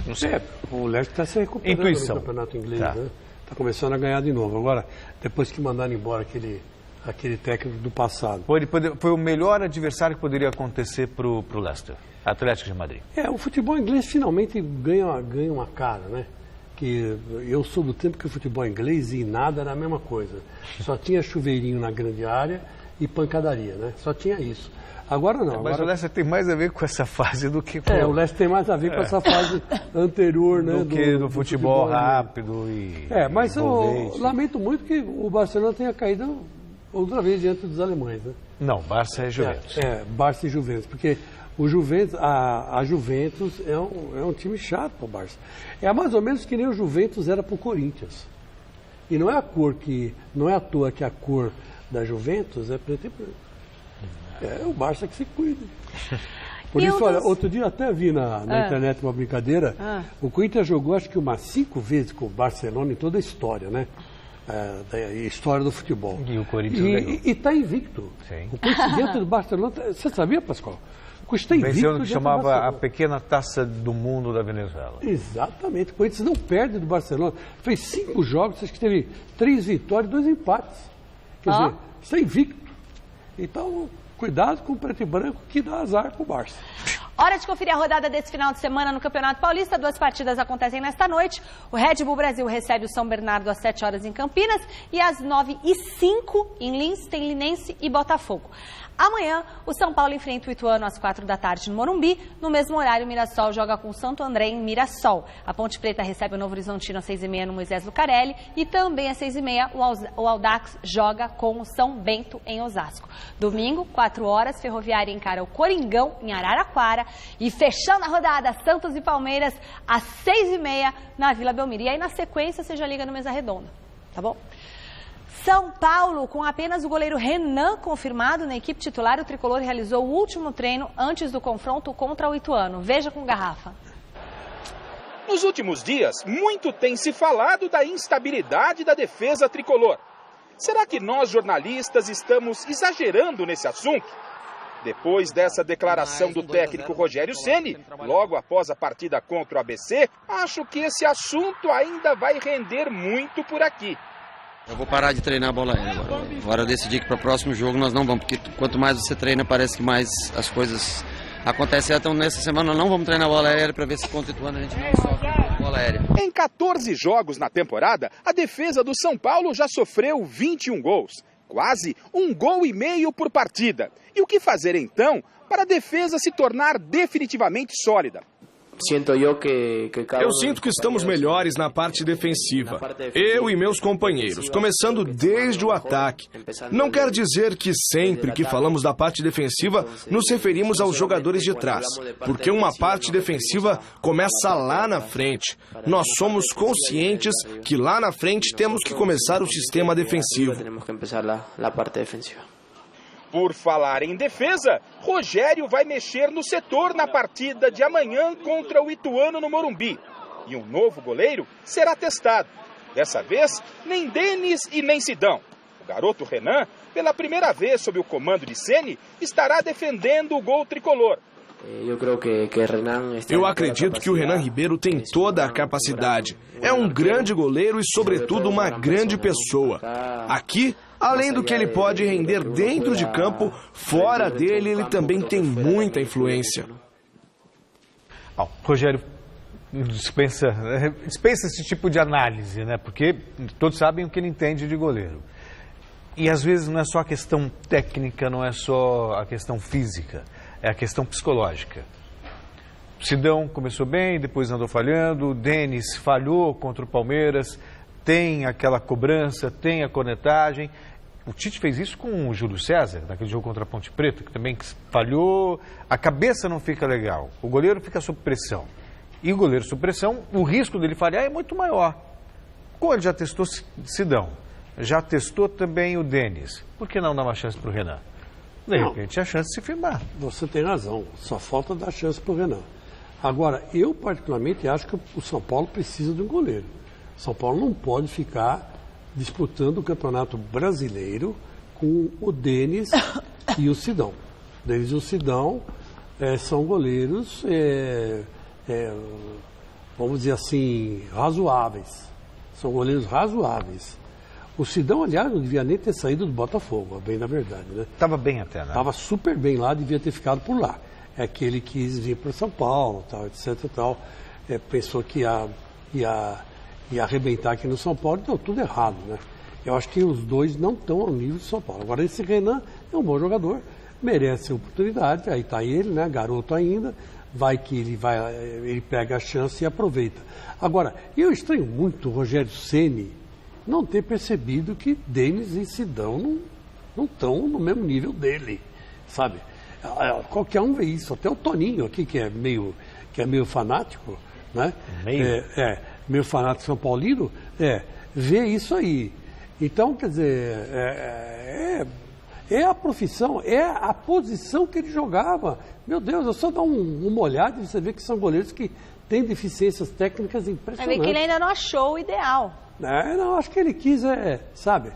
Não sei. O Leicester está se recuperando no campeonato inglês, né? Está começando a ganhar de novo. Agora, depois que mandaram embora aquele técnico do passado. Foi o melhor adversário que poderia acontecer para o Leicester, Atlético de Madrid. O futebol inglês finalmente ganha uma cara, né? Que eu sou do tempo que o futebol inglês e nada era a mesma coisa. Só tinha chuveirinho na grande área e pancadaria, né? Só tinha isso. Agora não. Mas o Leicester tem mais a ver com essa fase do que com... o Leicester tem mais a ver com essa fase anterior, né? Do que do futebol rápido e... mas eu lamento muito que o Barcelona tenha caído outra vez diante dos alemães, né? Não, Barça e Juventus. Barça e Juventus, porque o Juventus, a Juventus é um time chato para o Barça. É mais ou menos que nem o Juventus era para o Corinthians. E não é à toa que a cor da Juventus é preto e branco. É o Barça que se cuida. Por isso, olha, outro dia até vi na internet uma brincadeira. O Corinthians jogou acho que umas 5 vezes com o Barcelona em toda a história, né? Da história do futebol. E o Corinthians ganhou. E está invicto. Sim. O Corinthians dentro do Barcelona, você sabia, Pascoal? O Corinthians está invicto. Venceu no que chamava a pequena taça do mundo da Venezuela. Exatamente. O Corinthians não perde do Barcelona. Fez 5 jogos, acho que teve 3 vitórias e 2 empates. Quer dizer, está invicto. Então, cuidado com o preto e branco que dá azar pro Barça. Hora de conferir a rodada desse final de semana no Campeonato Paulista. 2 partidas acontecem nesta noite. O Red Bull Brasil recebe o São Bernardo às 7 horas em Campinas e às 9h05 em Lins tem Linense e Botafogo. Amanhã, o São Paulo enfrenta o Ituano às 4 da tarde no Morumbi. No mesmo horário, o Mirassol joga com o Santo André em Mirassol. A Ponte Preta recebe o Novo Horizontino às 6h30 no Moisés Lucarelli. E também às 6h30, o Audax joga com o São Bento em Osasco. Domingo, 4 horas, Ferroviária encara o Coringão em Araraquara. E fechando a rodada, Santos e Palmeiras às 6h30 na Vila Belmiro. E aí, na sequência, você já liga no Mesa Redonda, tá bom? São Paulo, com apenas o goleiro Renan confirmado na equipe titular, o tricolor realizou o último treino antes do confronto contra o Ituano. Veja com garrafa. Nos últimos dias, muito tem se falado da instabilidade da defesa tricolor. Será que nós, jornalistas, estamos exagerando nesse assunto? Depois dessa declaração do técnico Rogério Ceni, logo após a partida contra o ABC, acho que esse assunto ainda vai render muito por aqui. Eu vou parar de treinar a bola aérea agora. Agora eu decidi que para o próximo jogo nós não vamos, porque quanto mais você treina, parece que mais as coisas acontecem. Então nessa semana nós não vamos treinar a bola aérea para ver se contra o Ituano a gente não sofre a bola aérea. Em 14 jogos na temporada, a defesa do São Paulo já sofreu 21 gols. Quase 1,5 gols por partida. E o que fazer então para a defesa se tornar definitivamente sólida? Eu sinto que estamos melhores na parte defensiva, eu e meus companheiros, começando desde o ataque. Não quer dizer que sempre que falamos da parte defensiva nos referimos aos jogadores de trás, porque uma parte defensiva começa lá na frente. Nós somos conscientes que lá na frente temos que começar o sistema defensivo. Por falar em defesa, Rogério vai mexer no setor na partida de amanhã contra o Ituano no Morumbi. E um novo goleiro será testado. Dessa vez, nem Denis e nem Sidão. O garoto Renan, pela primeira vez sob o comando de Ceni, estará defendendo o gol tricolor. Eu acredito que o Renan Ribeiro tem toda a capacidade. É um grande goleiro e, sobretudo, uma grande pessoa. Aqui, além do que ele pode render dentro de campo, fora dele ele também tem muita influência. Rogério dispensa esse tipo de análise, né? Porque todos sabem o que ele entende de goleiro. E às vezes não é só a questão técnica, não é só a questão física, é a questão psicológica. Sidão começou bem, depois andou falhando, o Denis falhou contra o Palmeiras, tem aquela cobrança, tem a cornetagem. O Tite fez isso com o Júlio César, naquele jogo contra a Ponte Preta, que também falhou, a cabeça não fica legal, o goleiro fica sob pressão. E o goleiro sob pressão, o risco dele falhar é muito maior. Como ele já testou Sidão, já testou também o Denis, por que não dar uma chance para o Renan? De repente, a chance de se firmar. Você tem razão, só falta dar chance para o Renan. Agora, eu particularmente acho que o São Paulo precisa de um goleiro. São Paulo não pode ficar disputando o Campeonato Brasileiro com o Denis e o Sidão. O Denis e o Sidão são goleiros, vamos dizer assim, razoáveis. São goleiros razoáveis. O Sidão, aliás, não devia nem ter saído do Botafogo, a bem da verdade, né? Estava bem até, né? Estava super bem lá, devia ter ficado por lá. É que ele quis vir para São Paulo, tal, etc. Tal. Pensou que ia arrebentar aqui no São Paulo, deu tudo errado, né? Eu acho que os dois não estão ao nível de São Paulo. Agora, esse Renan é um bom jogador, merece a oportunidade, aí está ele, né? Garoto ainda, vai que ele pega a chance e aproveita. Agora, eu estranho muito o Rogério Ceni não ter percebido que Denis e Sidão não estão no mesmo nível dele, sabe? Qualquer um vê isso, até o Toninho aqui, que é meio fanático, né? Meio fanático São Paulino, vê isso aí. Então, quer dizer, é a profissão, é a posição que ele jogava. Meu Deus, é só dar uma olhada e você vê que são goleiros que têm deficiências técnicas impressionantes. Vai ver que ele ainda não achou o ideal. Não, acho que ele quis, sabe?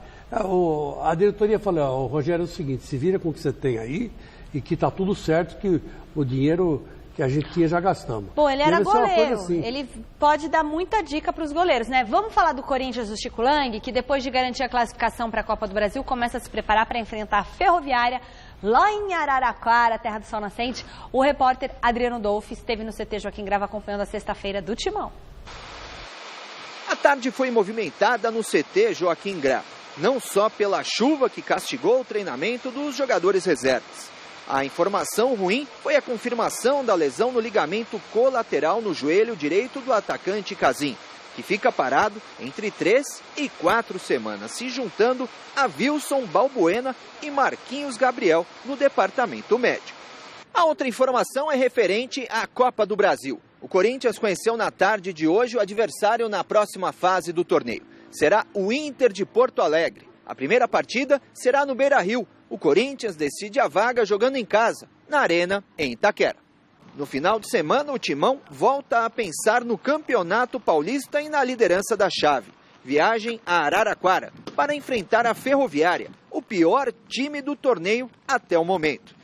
A diretoria falou, Rogério, é o seguinte, se vira com o que você tem aí e que tá tudo certo, que o dinheiro que a gente tinha já gastamos. Bom, ele era goleiro, assim. Ele pode dar muita dica para os goleiros, né? Vamos falar do Corinthians do Chico Lang, que depois de garantir a classificação para a Copa do Brasil, começa a se preparar para enfrentar a Ferroviária lá em Araraquara, terra do sol nascente. O repórter Adriano Dolfi esteve no CT Joaquim Grava acompanhando a sexta-feira do Timão. A tarde foi movimentada no CT Joaquim Grava, não só pela chuva que castigou o treinamento dos jogadores reservas. A informação ruim foi a confirmação da lesão no ligamento colateral no joelho direito do atacante Casim, que fica parado entre 3 e 4 semanas, se juntando a Wilson Balbuena e Marquinhos Gabriel no departamento médico. A outra informação é referente à Copa do Brasil. O Corinthians conheceu na tarde de hoje o adversário na próxima fase do torneio. Será o Inter de Porto Alegre. A primeira partida será no Beira-Rio. O Corinthians decide a vaga jogando em casa, na Arena, em Itaquera. No final de semana, o Timão volta a pensar no Campeonato Paulista e na liderança da chave. Viagem a Araraquara para enfrentar a Ferroviária, o pior time do torneio até o momento.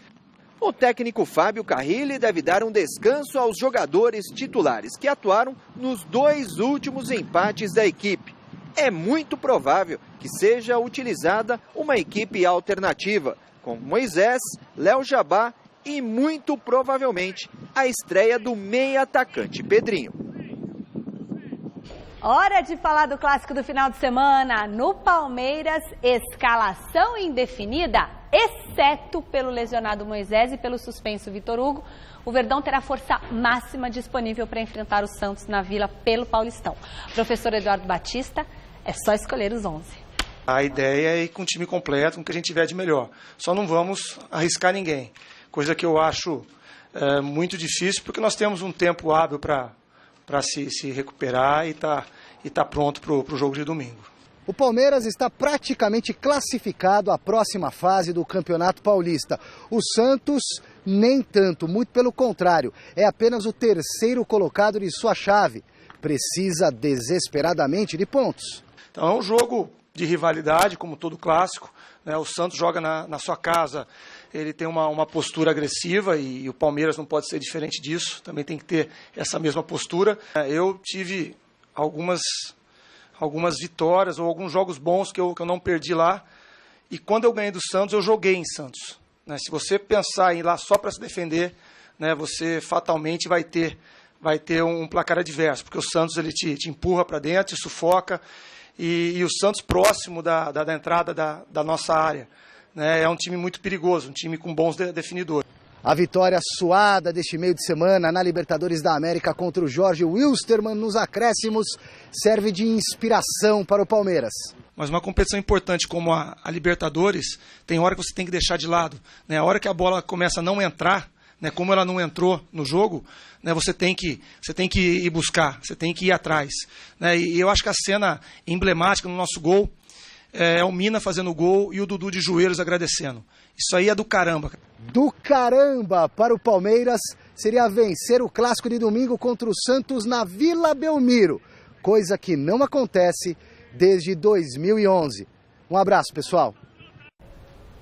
O técnico Fábio Carrilli deve dar um descanso aos jogadores titulares que atuaram nos 2 últimos empates da equipe. É muito provável que seja utilizada uma equipe alternativa, com Moisés, Léo Jabá e muito provavelmente a estreia do meia atacante Pedrinho. Hora de falar do clássico do final de semana. No Palmeiras, escalação indefinida, exceto pelo lesionado Moisés e pelo suspenso Vitor Hugo. O Verdão terá força máxima disponível para enfrentar o Santos na Vila pelo Paulistão. Professor Eduardo Batista, é só escolher os 11. A ideia é ir com o time completo, com o que a gente tiver de melhor. Só não vamos arriscar ninguém, coisa que eu acho muito difícil, porque nós temos um tempo hábil para se recuperar e tá pronto para o jogo de domingo. O Palmeiras está praticamente classificado à próxima fase do Campeonato Paulista. O Santos, nem tanto, muito pelo contrário. É apenas o terceiro colocado de sua chave. Precisa desesperadamente de pontos. Então é um jogo de rivalidade, como todo clássico, né? O Santos joga na sua casa, ele tem uma postura agressiva e o Palmeiras não pode ser diferente disso, também tem que ter essa mesma postura. Eu tive algumas vitórias ou alguns jogos bons que eu não perdi lá, e quando eu ganhei do Santos, eu joguei em Santos, né? Se você pensar em ir lá só para se defender, né, você fatalmente vai ter um placar adverso, porque o Santos ele te empurra para dentro, te sufoca, e o Santos próximo da entrada da nossa área, né, é um time muito perigoso, um time com bons definidores. A vitória suada deste meio de semana na Libertadores da América contra o Jorge Wilstermann nos acréscimos serve de inspiração para o Palmeiras. Mas uma competição importante como a Libertadores, tem hora que você tem que deixar de lado, né? A hora que a bola começa a não entrar, né, como ela não entrou no jogo, né, você tem que ir buscar, você tem que ir atrás, né? E eu acho que a cena emblemática no nosso gol é o Mina fazendo o gol e o Dudu de joelhos agradecendo. Isso aí é do caramba. Do caramba para o Palmeiras seria vencer o clássico de domingo contra o Santos na Vila Belmiro, coisa que não acontece desde 2011. Um abraço, pessoal.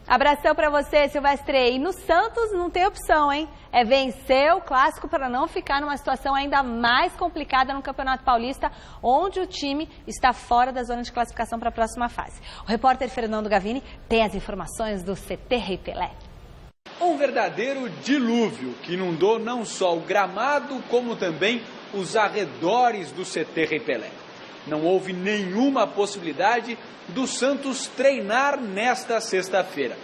Abração para você, Silvestre. E no Santos não tem opção, hein? É vencer o clássico para não ficar numa situação ainda mais complicada no Campeonato Paulista, onde o time está fora da zona de classificação para a próxima fase. O repórter Fernando Gavini tem as informações do CT Rei Pelé. Um verdadeiro dilúvio que inundou não só o gramado, como também os arredores do CT Rei Pelé. Não houve nenhuma possibilidade do Santos treinar nesta sexta-feira.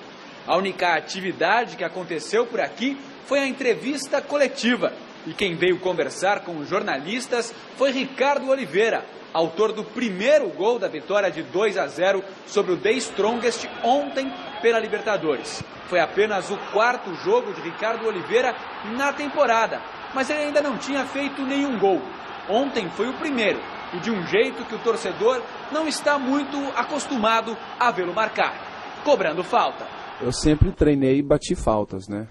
A única atividade que aconteceu por aqui foi a entrevista coletiva. E quem veio conversar com os jornalistas foi Ricardo Oliveira, autor do primeiro gol da vitória de 2-0 sobre o The Strongest ontem pela Libertadores. Foi apenas o quarto jogo de Ricardo Oliveira na temporada, mas ele ainda não tinha feito nenhum gol. Ontem foi o primeiro, e de um jeito que o torcedor não está muito acostumado a vê-lo marcar, cobrando falta. Eu sempre treinei e bati faltas, né?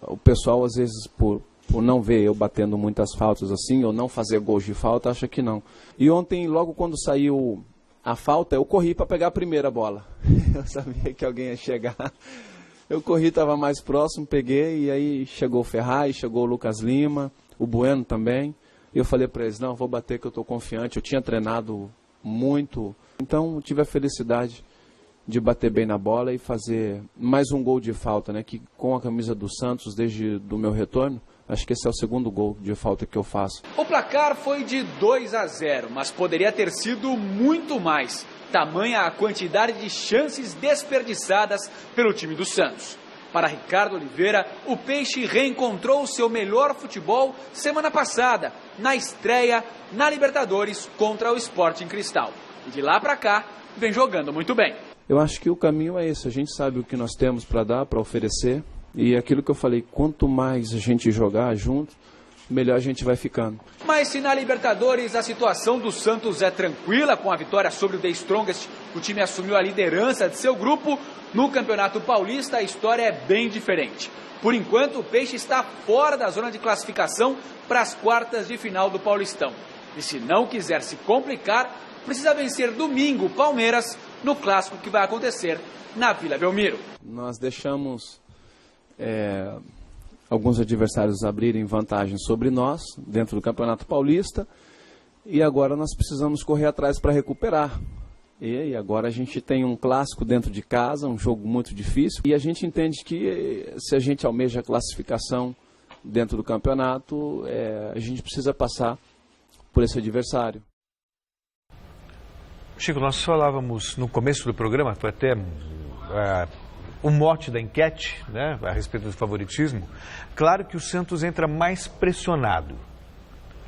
O pessoal, às vezes, por não ver eu batendo muitas faltas assim, ou não fazer gols de falta, acha que não. E ontem, logo quando saiu a falta, eu corri para pegar a primeira bola. Eu sabia que alguém ia chegar. Eu corri, estava mais próximo, peguei, e aí chegou o Ferraz, chegou o Lucas Lima, o Bueno também. E eu falei para eles, não, vou bater que eu estou confiante, eu tinha treinado muito. Então tive a felicidade de bater bem na bola e fazer mais um gol de falta, né? Que com a camisa do Santos, desde do meu retorno, acho que esse é o segundo gol de falta que eu faço. O placar foi de 2-0, mas poderia ter sido muito mais. Tamanha a quantidade de chances desperdiçadas pelo time do Santos. Para Ricardo Oliveira, o Peixe reencontrou o seu melhor futebol semana passada, na estreia na Libertadores contra o Sporting Cristal. E de lá para cá, vem jogando muito bem. Eu acho que o caminho é esse, a gente sabe o que nós temos para dar, para oferecer, e aquilo que eu falei, quanto mais a gente jogar junto, melhor a gente vai ficando. Mas se na Libertadores a situação do Santos é tranquila, com a vitória sobre o The Strongest, o time assumiu a liderança de seu grupo, no Campeonato Paulista a história é bem diferente. Por enquanto, o Peixe está fora da zona de classificação para as quartas de final do Paulistão. E se não quiser se complicar, precisa vencer domingo o Palmeiras no clássico que vai acontecer na Vila Belmiro. Nós deixamos alguns adversários abrirem vantagem sobre nós dentro do Campeonato Paulista e agora nós precisamos correr atrás para recuperar. E agora a gente tem um clássico dentro de casa, um jogo muito difícil, e a gente entende que se a gente almeja a classificação dentro do campeonato, a gente precisa passar por esse adversário. Chico, nós falávamos no começo do programa, foi até o mote da enquete, né, a respeito do favoritismo. Claro que o Santos entra mais pressionado.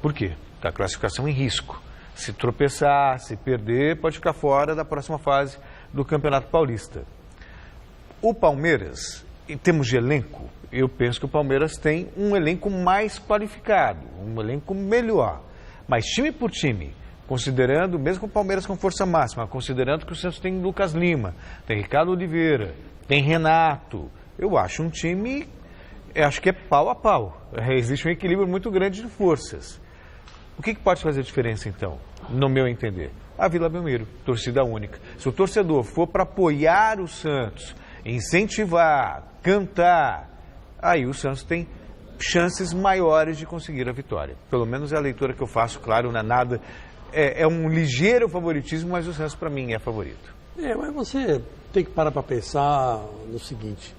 Por quê? Da classificação em risco. Se tropeçar, se perder, pode ficar fora da próxima fase do Campeonato Paulista. O Palmeiras, em termos de elenco, eu penso que o Palmeiras tem um elenco mais qualificado, um elenco melhor. Mas time por time, considerando, mesmo com o Palmeiras com força máxima, considerando que o Santos tem Lucas Lima, tem Ricardo Oliveira, tem Renato, eu acho um time, acho que é pau a pau. Existe um equilíbrio muito grande de forças. O que pode fazer diferença, então, no meu entender? A Vila Belmiro, torcida única. Se o torcedor for para apoiar o Santos, incentivar, cantar, aí o Santos tem chances maiores de conseguir a vitória. Pelo menos é a leitura que eu faço, claro, não é nada. É um ligeiro favoritismo, mas o Santos, para mim, é favorito. Mas você tem que parar para pensar no seguinte,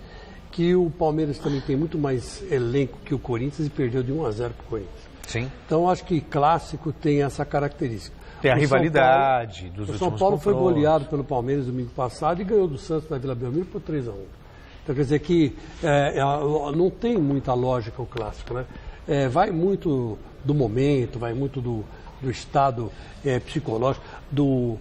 que o Palmeiras também tem muito mais elenco que o Corinthians e perdeu de 1-0 para o Corinthians. Sim. Então, acho que clássico tem essa característica. Tem a rivalidade dos últimos confrontos. O São Paulo foi confrontos. goleado pelo Palmeiras domingo passado e ganhou do Santos na Vila Belmiro por 3-1. Então, quer dizer que não tem muita lógica o clássico, né? Vai muito do momento, vai muito do estado psicológico, do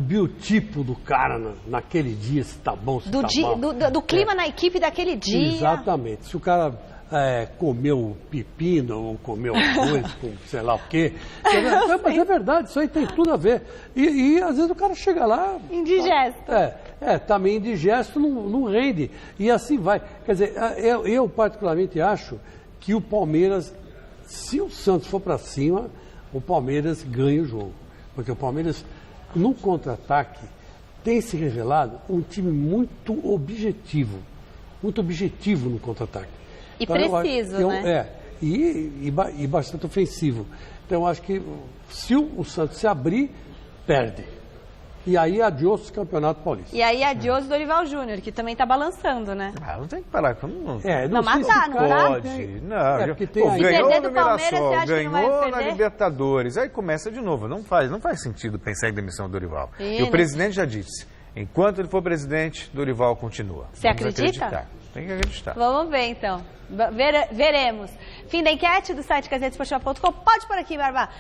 biotipo do cara naquele dia, se tá bom, se tá mal. Do clima na equipe daquele dia. Exatamente. Se o cara comeu pepino ou comeu arroz com sei lá o quê. Mas é verdade, isso aí tem tudo a ver. E às vezes o cara chega lá... Indigesto. Tá meio indigesto, não rende. E assim vai. Quer dizer, eu particularmente acho que o Palmeiras, se o Santos for para cima, o Palmeiras ganha o jogo. Porque o Palmeiras, no contra-ataque, tem se revelado um time muito objetivo no contra-ataque. E preciso, né? E bastante ofensivo. Então, eu acho que se o Santos se abrir, perde. E aí, adiós Campeonato Paulista. E aí, adiós Dorival Júnior, que também está balançando, né? Não tem que parar com... Não mas tá, não pode. Não, ganhou no Mirassol, ganhou na Libertadores. Aí começa de novo. Não faz sentido pensar em demissão do Dorival. E o presidente já disse, enquanto ele for presidente, Dorival continua. Você acredita? Tem que acreditar. Vamos ver, então. Veremos. Fim da enquete do site gazetesportiva.com. Pode por aqui, Barba.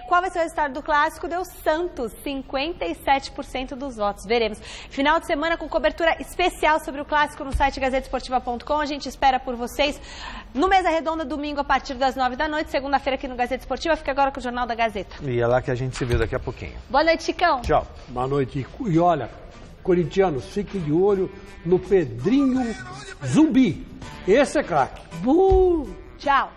Qual vai ser o resultado do clássico? Deu Santos, 57% dos votos. Veremos. Final de semana com cobertura especial sobre o clássico no site gazetesportiva.com. A gente espera por vocês no Mesa Redonda, domingo, a partir das 9 da noite. Segunda-feira aqui no Gazeta Esportiva. Fica agora com o Jornal da Gazeta. E é lá que a gente se vê daqui a pouquinho. Boa noite, Chicão. Tchau. Boa noite. E olha, corintianos, fiquem de olho no Pedrinho Zumbi. Esse é craque. Tchau.